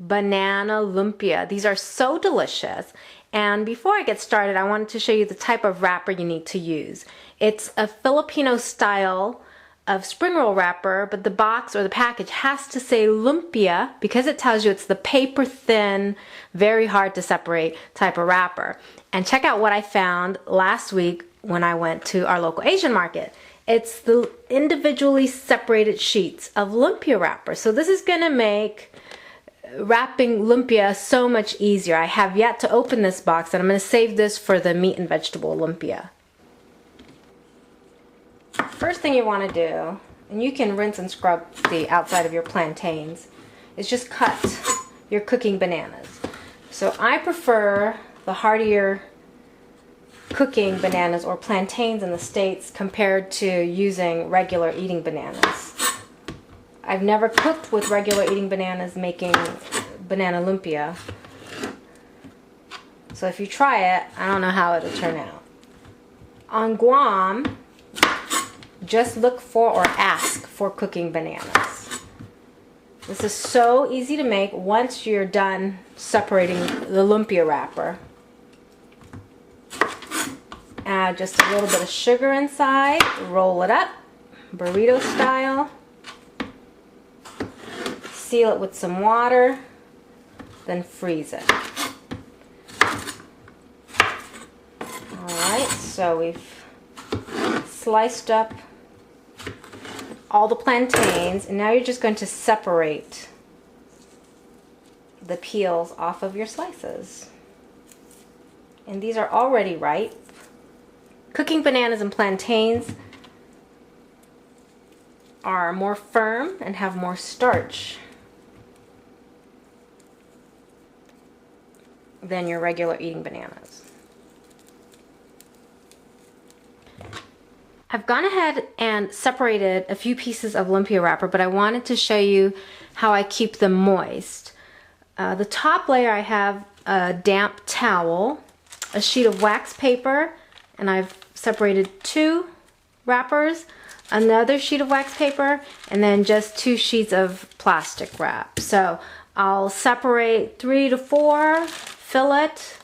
banana lumpia. These are so delicious. And before I get started, I wanted to show you the type of wrapper you need to use. It's a Filipino style of spring roll wrapper, but the box or the package has to say lumpia because it tells you it's the paper thin, very hard to separate type of wrapper. And check out what I found last week when I went to our local Asian market. It's the individually separated sheets of lumpia wrapper. So this is gonna make wrapping lumpia so much easier. I have yet to open this box, and I'm gonna save this for the meat and vegetable lumpia. First thing you want to do, and you can rinse and scrub the outside of your plantains, is just cut your cooking bananas. So I prefer the heartier cooking bananas or plantains in the States compared to using regular eating bananas. I've never cooked with regular eating bananas making banana lumpia. So if you try it, I don't know how it'll turn out. On Guam, just look for or ask for cooking bananas. This is so easy to make once you're done separating the lumpia wrapper. Add just a little bit of sugar inside, roll it up, burrito style. Seal it with some water, then freeze it. Alright, so we've sliced up all the plantains, and now you're just going to separate the peels off of your slices. And these are already ripe. Cooking bananas and plantains are more firm and have more starch than your regular eating bananas. I've gone ahead and separated a few pieces of lumpia wrapper, but I wanted to show you how I keep them moist. The top layer, I have a damp towel, a sheet of wax paper, and I've separated 2 wrappers, another sheet of wax paper, and then just 2 sheets of plastic wrap. So I'll separate 3 to 4, fill it,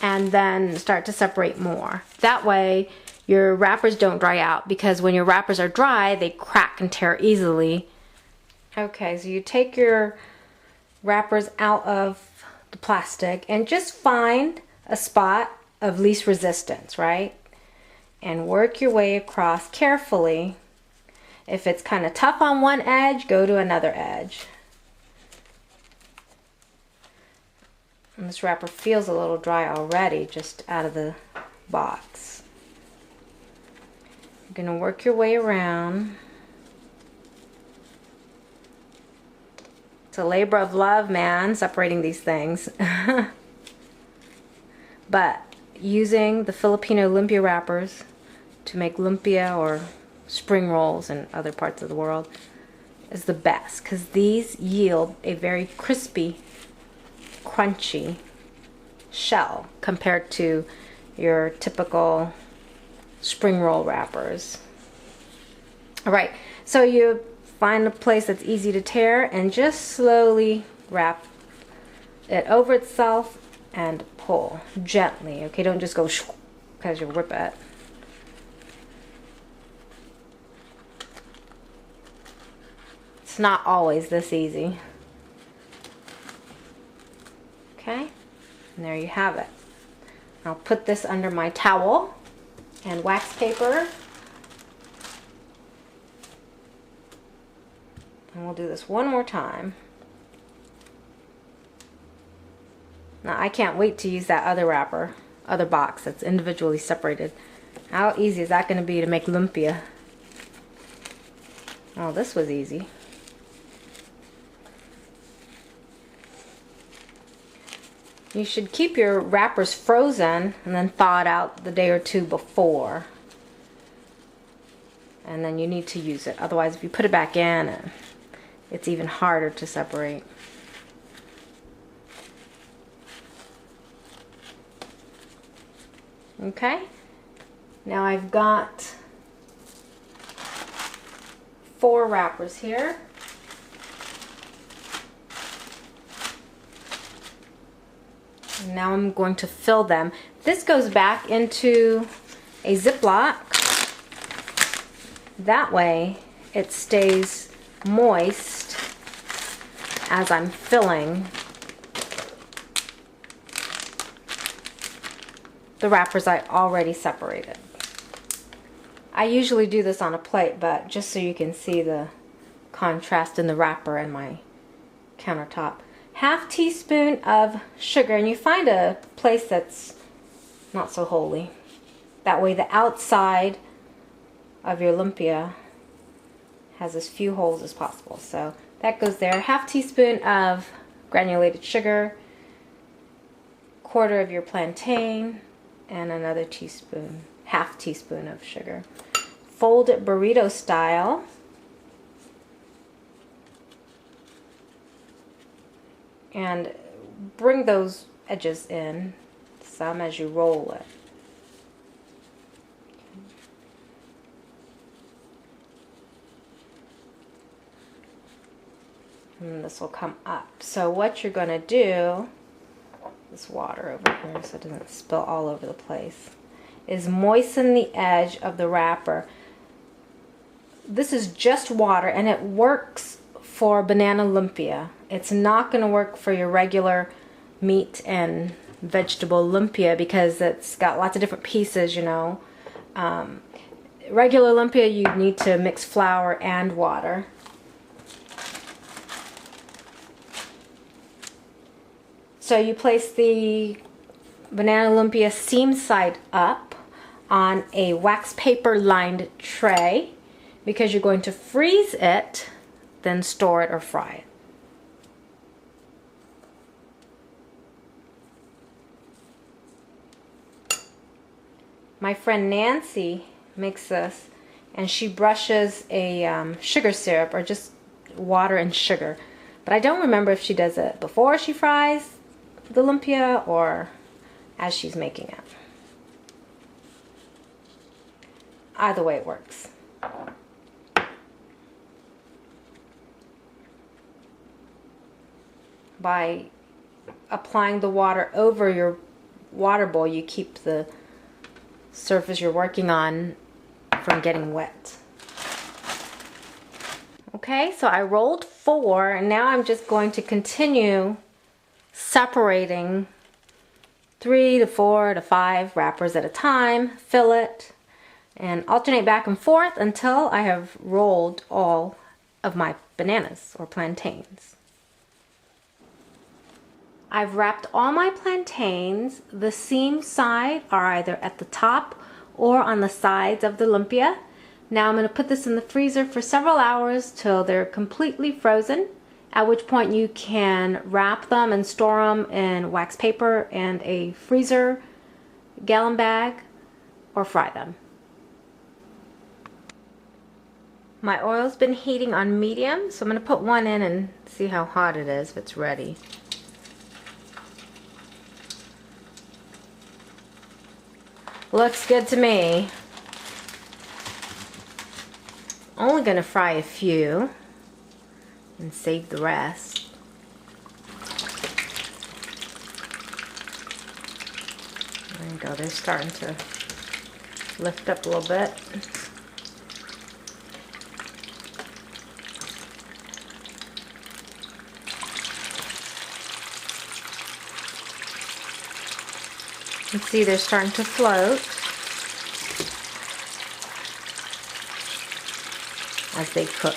and then start to separate more. That way your wrappers don't dry out, because when your wrappers are dry, they crack and tear easily. Okay, so you take your wrappers out of the plastic and just find a spot of least resistance, right? And work your way across carefully. If it's kind of tough on one edge, go to another edge. And this wrapper feels a little dry already just out of the box. You're going to work your way around. It's a labor of love, man, separating these things. But using the Filipino lumpia wrappers to make lumpia or spring rolls in other parts of the world is the best, because these yield a very crispy, crunchy shell compared to your typical spring roll wrappers. Alright, so you find a place that's easy to tear and just slowly wrap it over itself and pull gently. Okay, don't just go because you'll rip it. It's not always this easy. Okay, and there you have it. I'll put this under my towel and wax paper. And we'll do this one more time. Now I can't wait to use that other box that's individually separated. How easy is that going to be to make lumpia? Oh, this was easy. You should keep your wrappers frozen and then thaw it out the day or 2 before. And then you need to use it. Otherwise, if you put it back in, it's even harder to separate. Okay, now I've got 4 wrappers here. Now I'm going to fill them. This goes back into a Ziploc. That way it stays moist as I'm filling the wrappers I already separated. I usually do this on a plate, but just so you can see the contrast in the wrapper and my countertop. Half teaspoon of sugar, and you find a place that's not so holy. That way the outside of your lumpia has as few holes as possible. So that goes there. Half teaspoon of granulated sugar, quarter of your plantain, and another teaspoon, half teaspoon of sugar. Fold it burrito style. And bring those edges in some as you roll it. And this will come up. So what you're going to do, this water over here so it doesn't spill all over the place, is moisten the edge of the wrapper. This is just water, and it works for banana lumpia. It's not going to work for your regular meat and vegetable lumpia because it's got lots of different pieces, you know. Regular lumpia, you need to mix flour and water. So you place the banana lumpia seam side up on a wax paper lined tray because you're going to freeze it, then store it or fry it. My friend Nancy makes this, and she brushes a sugar syrup, or just water and sugar. But I don't remember if she does it before she fries the lumpia or as she's making it. Either way it works. By applying the water over your water bowl, you keep the surface you're working on from getting wet. Okay, so I rolled 4, and now I'm just going to continue separating 3 to 4 to 5 wrappers at a time, fill it, and alternate back and forth until I have rolled all of my bananas or plantains. I've wrapped all my plantains. The seam side are either at the top or on the sides of the lumpia. Now I'm going to put this in the freezer for several hours till they're completely frozen, at which point you can wrap them and store them in wax paper and a freezer gallon bag, or fry them. My oil's been heating on medium, so I'm going to put one in and see how hot it is, if it's ready. Looks good to me. Only going to fry a few and save the rest. There you go, they're starting to lift up a little bit. You can see they're starting to float as they cook.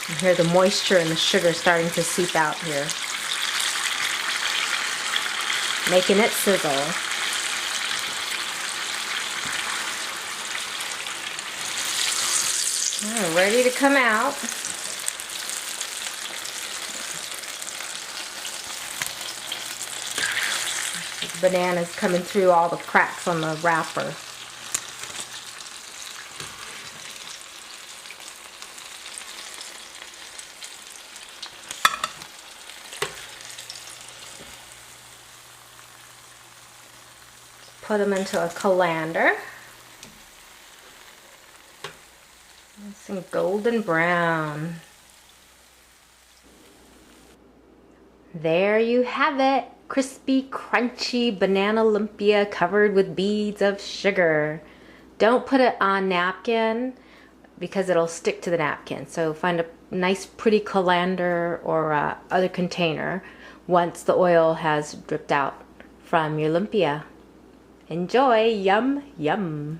You hear the moisture and the sugar starting to seep out here, making it sizzle. Oh, ready to come out. The banana's coming through all the cracks on the wrapper. Put them into a colander. Nice and golden brown. There you have it. Crispy, crunchy banana lumpia covered with beads of sugar. Don't put it on napkin because it'll stick to the napkin. So find a nice pretty colander or other container once the oil has dripped out from your lumpia. Enjoy! Yum, yum!